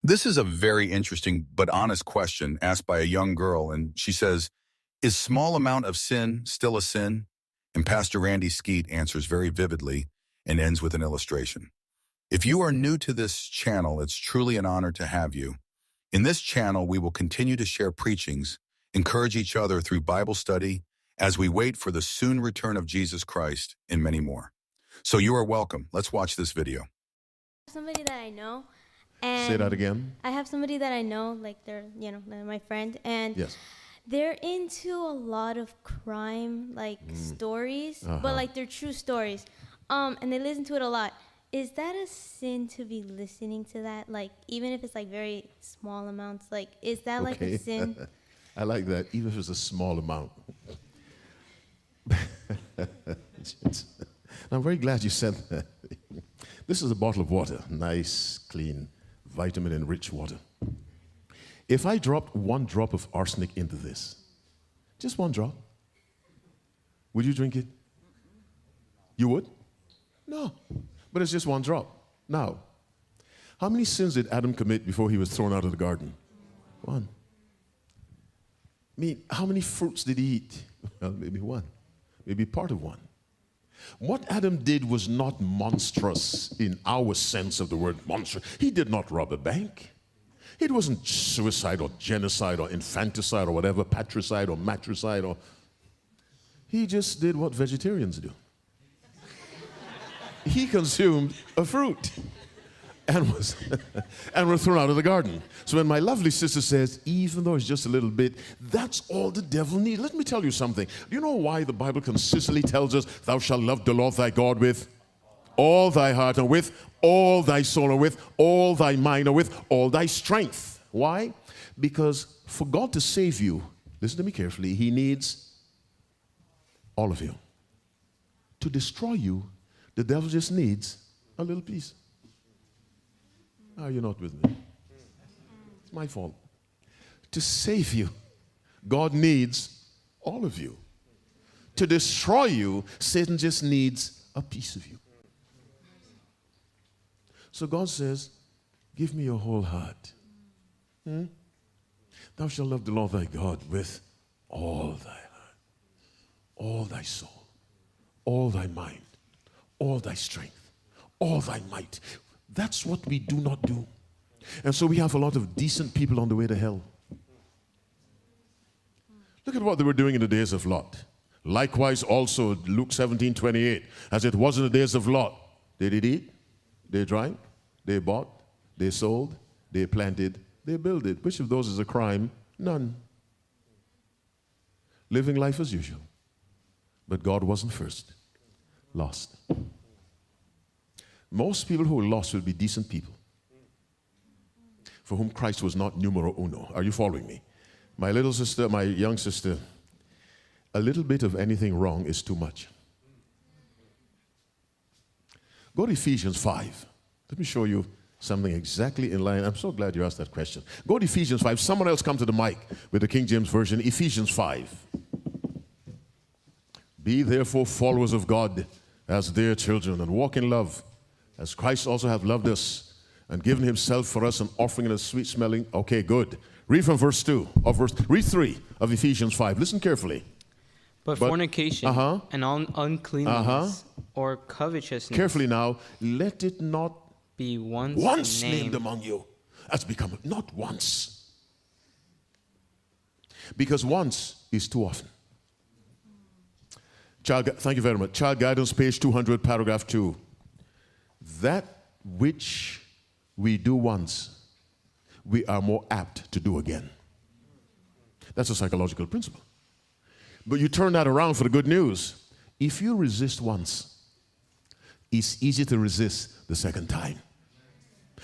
This is a very interesting but honest question asked by a young girl, and she says, is small amount of sin still a sin? And Pastor Randy Skeete answers very vividly and ends with an illustration. If you are new to this channel, it's truly an honor to have you. In this channel, we will continue to share preachings, encourage each other through Bible study, as we wait for the soon return of Jesus Christ, and many more. So you are welcome. Let's watch this video. Somebody that I know. And say that again. I have somebody that I know, like they're my friend, and Yes. they're into a lot of crime, stories, but like they're true stories, and they listen to it a lot. Is that a sin to be listening to that? Like, even if it's like very small amounts, like, is that like a sin? I like that, even if it's a small amount. I'm very glad you said that. This is a bottle of water, nice, clean, vitamin-enriched water. If I dropped one drop of arsenic into this, just one drop, would you drink it? You would? No, but it's just one drop. Now, how many sins did Adam commit before he was thrown out of the garden? One. I mean, how many fruits did he eat? Well, maybe one, maybe part of one. What Adam did was not monstrous in our sense of the word monstrous. He did not rob a bank. It wasn't suicide or genocide or infanticide or whatever, patricide or matricide. He just did what vegetarians do. He consumed a fruit and was thrown out of the garden. So when my lovely sister says, even though it's just a little bit, that's all the devil needs. Let me tell you something. Do you know why the Bible consistently tells us, thou shalt love the Lord thy God with all thy heart and with all thy soul and with all thy mind and with all thy strength? Why? Because for God to save you, listen to me carefully, he needs all of you. To destroy you, the devil just needs a little piece. You're not with me. It's my fault. To save you, God needs all of you. To destroy you, Satan just needs a piece of you. So God says, give me your whole heart. Thou shalt love the Lord thy God with all thy heart, all thy soul, all thy mind, all thy strength, all thy might. That's what we do not do. And so we have a lot of decent people on the way to hell. Look at what they were doing in the days of Lot. Likewise also, Luke 17:28, as it was in the days of Lot. They did eat, they drank, they bought, they sold, they planted, they builded. Which of those is a crime? None. Living life as usual. But God wasn't first. Lost. Most people who are lost will be decent people for whom Christ was not numero uno. Are you following me? My little sister, my young sister, a little bit of anything wrong is too much. Go to Ephesians 5. Let me show you something exactly in line. I'm so glad you asked that question. Go to Ephesians 5. Someone else come to the mic with the King James Version. Ephesians 5. Be therefore followers of God as dear children, and walk in love, as Christ also hath loved us and given himself for us, an offering and a sweet smelling. Okay, good. Read from verse 2 read 3 of Ephesians 5. Listen carefully. But fornication and uncleanness or covetousness. Carefully now. Let it not be once named among you. That's become not once. Because once is too often. Thank you very much. Child Guidance, page 200, paragraph 2. That which we do once, we are more apt to do again. That's a psychological principle. But you turn that around for the good news. If you resist once, it's easy to resist the second time.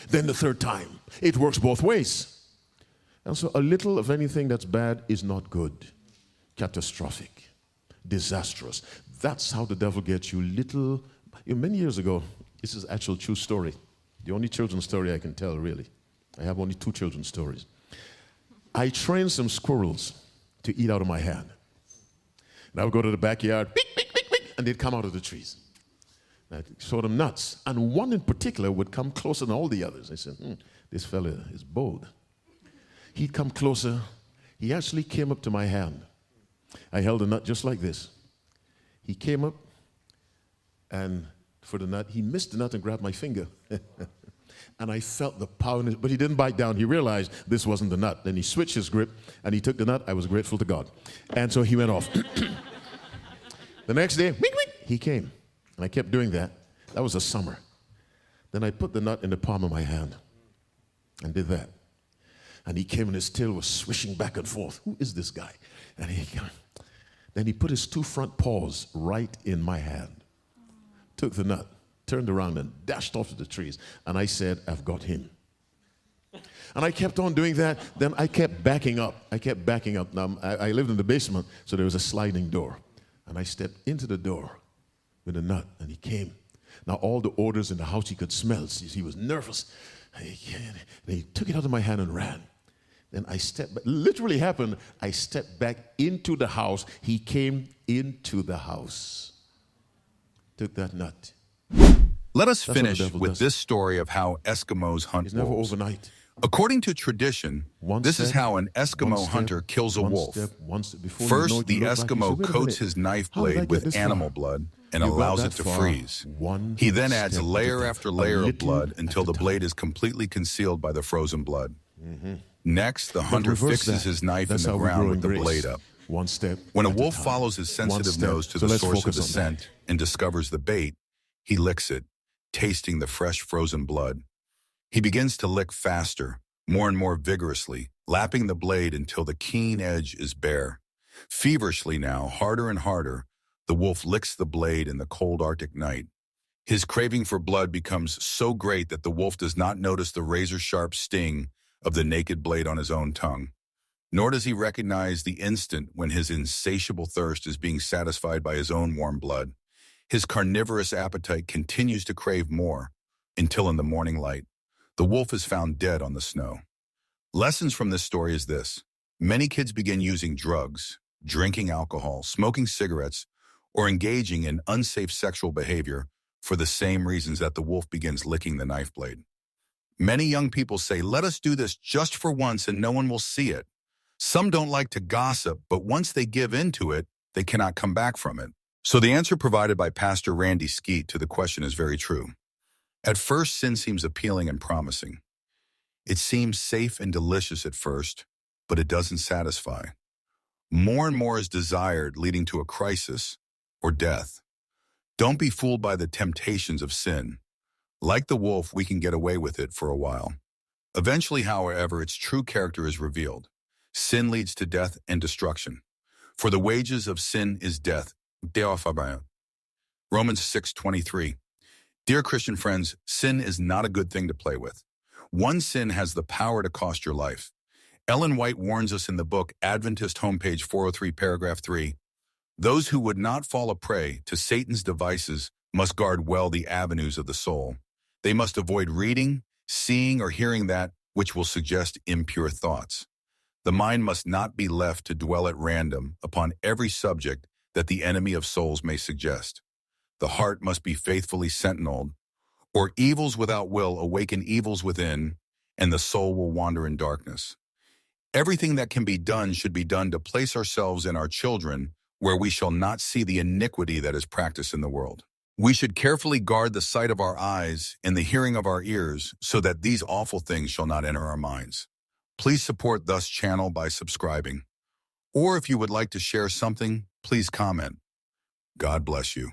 Then the third time. It works both ways. And so a little of anything that's bad is not good. Catastrophic. Disastrous. That's how the devil gets you. Many years ago, this is actual true story. The only children's story I can tell, really. I have only 2 children's stories. I trained some squirrels to eat out of my hand. And I would go to the backyard, beak, beak, beak, beak, and they'd come out of the trees. And I'd show them nuts. And one in particular would come closer than all the others. I said, This fella is bold. He'd come closer. He actually came up to my hand. I held the nut just like this. He came up, and for the nut, he missed the nut and grabbed my finger. And I felt the power in it, but he didn't bite down. He realized this wasn't the nut. Then he switched his grip, and he took the nut. I was grateful to God. And so he went off. The next day, wink, wink, he came. And I kept doing that. That was a summer. Then I put the nut in the palm of my hand and did that. And he came, and his tail was swishing back and forth. Who is this guy? And then he put his two front paws right in my hand, took the nut, turned around, and dashed off to the trees. And I said, I've got him. And I kept on doing that. Then I kept backing up. Now, I lived in the basement, so there was a sliding door. And I stepped into the door with a nut, and he came. Now, all the odors in the house he could smell. He was nervous. And he took it out of my hand and ran. Then I stepped back. Literally happened. I stepped back into the house. He came into the house. Took that nut. Let us finish with this story of how Eskimos hunt wolves. It's never overnight. According to tradition, this is how an Eskimo hunter kills a wolf. First, the Eskimo coats his knife blade with animal blood and allows it to freeze. He then adds layer after layer of blood until the blade is completely concealed by the frozen blood. Next, the hunter fixes his knife in the ground with the blade up. When a wolf follows his sensitive nose to the source of the scent and discovers the bait, he licks it, tasting the fresh frozen blood. He begins to lick faster, more and more vigorously, lapping the blade until the keen edge is bare. Feverishly now, harder and harder, the wolf licks the blade in the cold Arctic night. His craving for blood becomes so great that the wolf does not notice the razor-sharp sting of the naked blade on his own tongue. Nor does he recognize the instant when his insatiable thirst is being satisfied by his own warm blood. His carnivorous appetite continues to crave more until in the morning light, the wolf is found dead on the snow. Lessons from this story is this. Many kids begin using drugs, drinking alcohol, smoking cigarettes, or engaging in unsafe sexual behavior for the same reasons that the wolf begins licking the knife blade. Many young people say, let us do this just for once and no one will see it. Some don't like to gossip, but once they give into it, they cannot come back from it. So the answer provided by Pastor Randy Skeete to the question is very true. At first, sin seems appealing and promising. It seems safe and delicious at first, but it doesn't satisfy. More and more is desired, leading to a crisis or death. Don't be fooled by the temptations of sin. Like the wolf, we can get away with it for a while. Eventually, however, its true character is revealed. Sin leads to death and destruction. For the wages of sin is death. Romans 6:23. Dear Christian friends, sin is not a good thing to play with. One sin has the power to cost your life. Ellen White warns us in the book Adventist homepage 403, paragraph 3, those who would not fall a prey to Satan's devices must guard well the avenues of the soul. They must avoid reading, seeing, or hearing that which will suggest impure thoughts. The mind must not be left to dwell at random upon every subject that the enemy of souls may suggest. The heart must be faithfully sentineled, or evils without will awaken evils within, and the soul will wander in darkness. Everything that can be done should be done to place ourselves and our children where we shall not see the iniquity that is practiced in the world. We should carefully guard the sight of our eyes and the hearing of our ears so that these awful things shall not enter our minds. Please support Thus channel by subscribing. Or if you would like to share something, please comment. God bless you.